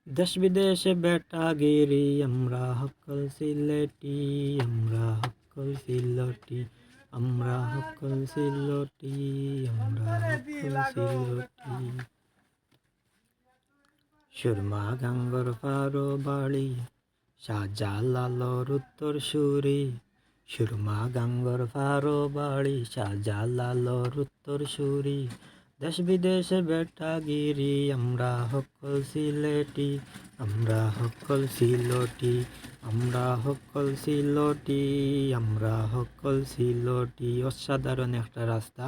দেশ বিদেশে বেটাগিরি আমরা সকল সিলেটি, আমরা সকল সিলটি, আমরা সকল সিলটি, আমরা সকল সিলটি। সুরমা গাঙ্গর পারো বাড়ি, শাহজালালর উত্তর সুরি। সুরমা গাঙ্গর পারো বাড়ি, শাহজালালর উত্তর সুরি। দেশ বিদেশে বেটাগিরি আমরা সকল সিলেটি, আমরা সকল সিলটি, আমরা সকল সিলটি, আমরা সকল সিলটি। অসাধারণ একটা রাস্তা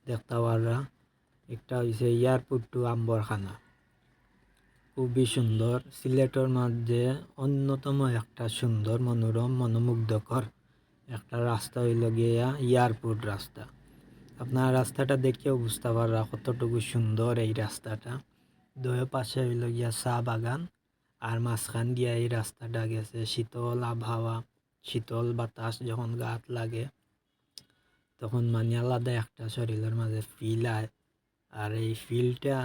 দেখতে পারা। একটা হয়েছে এয়ারপোর্ট টু আম্বরখানা, খুবই সুন্দর। সিলেটের মধ্যে অন্যতম একটা সুন্দর মনোরম মনোমুগ্ধকর একটা রাস্তা হইল গিয়া এয়ারপোর্ট রাস্তা। আপনার রাস্তাটা দেখেও বুঝতে পারা কতটুকু সুন্দর এই রাস্তাটা। দুই পাশে হইল গিয়া চা বাগান, আর মাঝখান দিয়া এই রাস্তাটা গেছে। শীতল আবহাওয়া, শীতল বাতাস যখন গাত লাগে তখন মানে আলাদা একটা শরীরের মাঝে ফিল আয়। আর এই ফিলটা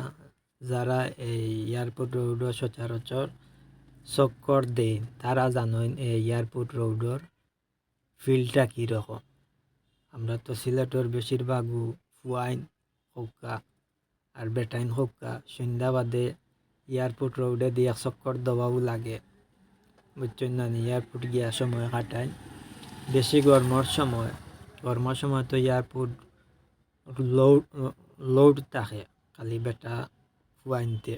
যারা এই এয়ারপোর্ট রোডও সচরাচর চক্কর দেয় তারা জানেন এই এয়ারপোর্ট রোডর ফিলটা কীরকম। আমরা তো সিলেটের বেশিরভাগও ফুয়াইন হৌকা আর বেটাইন হৌকা সন্ধ্যা বাদে এয়ারপোর্ট রোডে দিয়ে চক্কর দেওয়াও লাগে, বুঝছেন না? এয়ারপোর্ট গিয়া সময় কাটায়। বেশি গরমের সময় তো এয়ারপোর্ট লোড লোড থাকে খালি বেটা ফুয়াইনতে।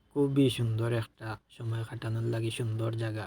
খুবই সুন্দর একটা সময় কাটানোর লাগে সুন্দর জায়গা।